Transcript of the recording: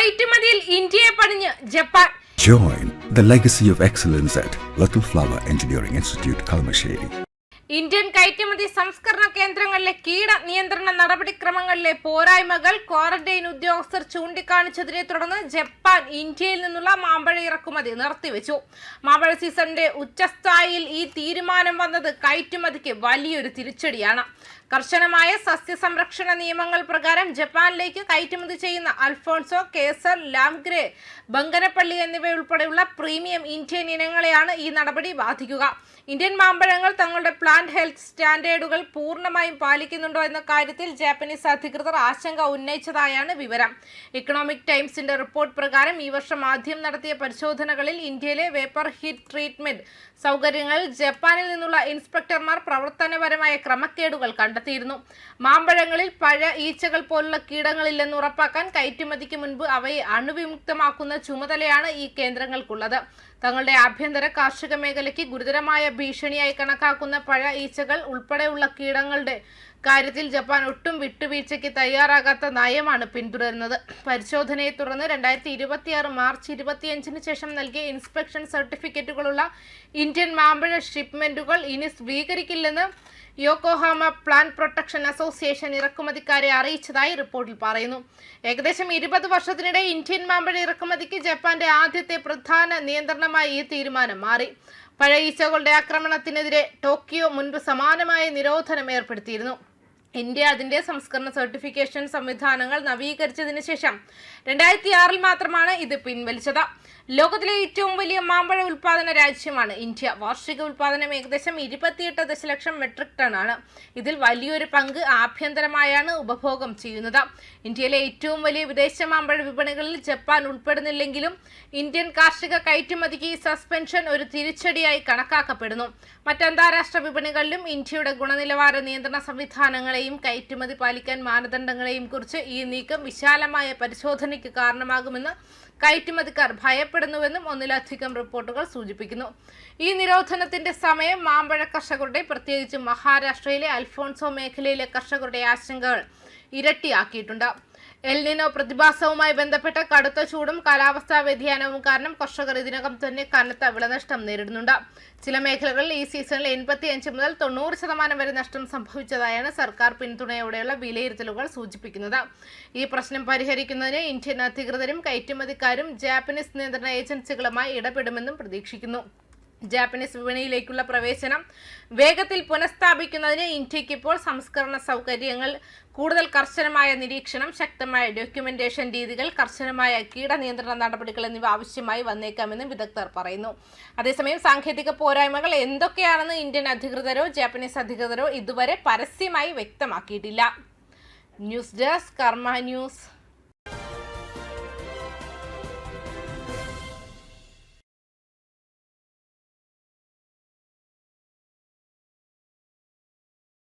കയറ്റുമതിയിൽ ഇന്ത്യയെ പണിഞ്ഞ് Japan. Join the legacy of excellence at Little Flower Engineering Institute, Kalmasheri. Indian കയറ്റുമതി സംസ്കരണ കേന്ദ്രങ്ങളിലെ കീട നിയന്ത്രണ നടപടിക്രമങ്ങളിലെ പോരായ്മകൾ ക്വാറന്റൈൻ ഉദ്യോഗസ്ഥർ ചൂണ്ടിക്കാണിച്ചതിനെ തുടർന്ന് ജപ്പാൻ ഇന്ത്യയിൽ നിന്നുള്ള മാമ്പഴ ഇറക്കുമതി നിർത്തിവെച്ചു. മാമ്പഴ സീസണിന്റെ ഉച്ചസ്ഥായിയിൽ ഈ തീരുമാനം വന്നത് കയറ്റുമതിക്ക് വലിയൊരു തിരിച്ചടിയാണ്. കർശനമായ സസ്യസംരക്ഷണ നിയമങ്ങൾ പ്രകാരം ജപ്പാനിലേക്ക് കയറ്റുമതി ചെയ്യുന്ന അൽഫോൺസോ, കേസർ, ലാംഗ്രേ, ബങ്കനപ്പള്ളി എന്നിവയുൾപ്പെടെയുള്ള പ്രീമിയം ഇന്ത്യൻ ഇനങ്ങളെയാണ് ഈ നടപടി ബാധിക്കുക. ഇന്ത്യൻ മാമ്പഴങ്ങൾ തങ്ങളുടെ പ്ലാന്റ് ഹെൽത്ത് സ്റ്റാൻഡേർഡുകൾ പൂർണ്ണമായും പാലിക്കുന്നുണ്ടോ എന്ന കാര്യത്തിൽ ജാപ്പനീസ് അധികൃതർ ആശങ്ക ഉന്നയിച്ചതായാണ് വിവരം. ഇക്കണോമിക് ടൈംസിന്റെ റിപ്പോർട്ട് പ്രകാരം ഈ വർഷം ആദ്യം നടത്തിയ പരിശോധനകളിൽ ഇന്ത്യയിലെ വേപ്പർ ഹീറ്റ് ട്രീറ്റ്മെന്റ് സൗകര്യങ്ങളിൽ ജപ്പാനിൽ നിന്നുള്ള ഇൻസ്പെക്ടർമാർ പ്രവർത്തനപരമായ ക്രമക്കേടുകൾ കണ്ടെത്തിയിരുന്നു. മാമ്പഴങ്ങളിൽ പഴ, ഈച്ചകൾ പോലുള്ള കീടങ്ങളില്ലെന്ന് ഉറപ്പാക്കാൻ കയറ്റുമതിക്ക് മുൻപ് അവയെ അണുവിമുക്തമാക്കുന്ന ചുമതലയാണ് ഈ കേന്ദ്രങ്ങൾക്കുള്ളത്. തങ്ങളുടെ ആഭ്യന്തര കാർഷിക മേഖലയ്ക്ക് ഗുരുതരമായ ഭീഷണിയായി കണക്കാക്കുന്ന പഴ, ഈച്ചകൾ ഉൾപ്പെടെയുള്ള കീടങ്ങളുടെ കാര്യത്തിൽ ജപ്പാൻ ഒട്ടും വിട്ടുവീഴ്ചയ്ക്ക് തയ്യാറാകാത്ത നയമാണ് പിന്തുടരുന്നത്. പരിശോധനയെ തുടർന്ന് 2026 മാർച്ച് 25 ശേഷം നൽകിയ ഇൻസ്പെക്ഷൻ സർട്ടിഫിക്കറ്റുകളുള്ള ഇന്ത്യൻ മാമ്പഴ ഷിപ്മെന്റുകൾ ഇനി സ്വീകരിക്കില്ലെന്ന് യോക്കോഹാമ പ്ലാന്റ് പ്രൊട്ടക്ഷൻ അസോസിയേഷൻ ഇറക്കുമതിക്കാരെ അറിയിച്ചതായി റിപ്പോർട്ടിൽ പറയുന്നു. ഏകദേശം 20 വർഷത്തിനിടെ ഇന്ത്യൻ മാമ്പഴ ഇറക്കുമതിക്ക് ജപ്പാന്റെ ആദ്യത്തെ പ്രധാന നിയന്ത്രണമായി ഈ തീരുമാനം മാറി. പഴയ ഈച്ചകളുടെ ആക്രമണത്തിനെതിരെ ടോക്കിയോ മുൻപ് സമാനമായ നിരോധനം ഏർപ്പെടുത്തിയിരുന്നു. ഇന്ത്യ അതിന്റെ സംസ്കരണ സർട്ടിഫിക്കേഷൻ സംവിധാനങ്ങൾ നവീകരിച്ചതിന് ശേഷം 2006 മാത്രമാണ് ഇത് പിൻവലിച്ചത്. ലോകത്തിലെ ഏറ്റവും വലിയ മാമ്പഴ ഉൽപാദന രാജ്യമാണ് ഇന്ത്യ. വാർഷിക ഉൽപാദനം ഏകദേശം 28 ദശലക്ഷം മെട്രിക് ടൺ ആണ്. ഇതിൽ വലിയൊരു പങ്ക് ആഭ്യന്തരമായാണ് ഉപഭോഗം ചെയ്യുന്നത്. ഇന്ത്യയിലെ ഏറ്റവും വലിയ വിദേശ മാമ്പഴ വിപണികളിൽ ജപ്പാൻ ഉൾപ്പെടുന്നില്ലെങ്കിലും ഇന്ത്യൻ കാർഷിക കയറ്റുമതിക്ക് ഈ സസ്പെൻഷൻ ഒരു തിരിച്ചടിയായി കണക്കാക്കപ്പെടുന്നു. മറ്റ് അന്താരാഷ്ട്ര വിപണികളിലും ഇന്ത്യയുടെ ഗുണനിലവാര നിയന്ത്രണ സംവിധാനങ്ങളെയും കയറ്റുമതി പാലിക്കാൻ മാനദണ്ഡങ്ങളെയും കുറിച്ച് ഈ നീക്കം വിശാലമായ പരിശോധനയ്ക്ക് കാരണമാകുമെന്ന് കയറ്റുമതിക്കാർ ഭയപ്പെടുന്നുവെന്നും ഒന്നിലധികം റിപ്പോർട്ടുകൾ സൂചിപ്പിക്കുന്നു. ഈ നിരോധനത്തിന്റെ സമയം മാമ്പഴ കർഷകരുടെ, പ്രത്യേകിച്ച് മഹാരാഷ്ട്രയിലെ അൽഫോൺസോ മേഖലയിലെ കർഷകരുടെ ആശങ്കകൾ ഇരട്ടിയാക്കിയിട്ടുണ്ട്. എൽനിനോ പ്രതിഭാസവുമായി ബന്ധപ്പെട്ട കടുത്ത ചൂടും കാലാവസ്ഥാ വ്യതിയാനവും കാരണം കർഷകർ ഇതിനകം തന്നെ കനത്ത വിളനഷ്ടം നേരിടുന്നുണ്ട്. ചില മേഖലകളിൽ ഈ സീസണിൽ 85 മുതൽ 90% വരെ നഷ്ടം സംഭവിച്ചതായാണ് സർക്കാർ പിന്തുണയോടെയുള്ള വിലയിരുത്തലുകൾ സൂചിപ്പിക്കുന്നത്. ഈ പ്രശ്നം പരിഹരിക്കുന്നതിന് ഇന്ത്യൻ അധികൃതരും കയറ്റുമതിക്കാരും ജാപ്പനീസ് നിയന്ത്രണ ഏജൻസികളുമായി ഇടപെടുമെന്നും പ്രതീക്ഷിക്കുന്നു. ജാപ്പനീസ് വിപണിയിലേക്കുള്ള പ്രവേശനം വേഗത്തിൽ പുനഃസ്ഥാപിക്കുന്നതിന് ഇന്ത്യക്ക് ഇപ്പോൾ സംസ്കരണ സൗകര്യങ്ങൾ, കൂടുതൽ കർശനമായ നിരീക്ഷണം, ശക്തമായ ഡോക്യുമെന്റേഷൻ രീതികൾ, കർശനമായ കീടനിയന്ത്രണ നടപടികൾ എന്നിവ ആവശ്യമായി വന്നേക്കാമെന്ന് വിദഗ്ധർ പറയുന്നു. അതേസമയം സാങ്കേതിക പോരായ്മകൾ എന്തൊക്കെയാണെന്ന് ഇന്ത്യൻ അധികൃതരോ ജാപ്പനീസ് അധികൃതരോ ഇതുവരെ പരസ്യമായി വ്യക്തമാക്കിയിട്ടില്ല. ന്യൂസ് ഡെസ്ക് കർമ്മ ന്യൂസ്.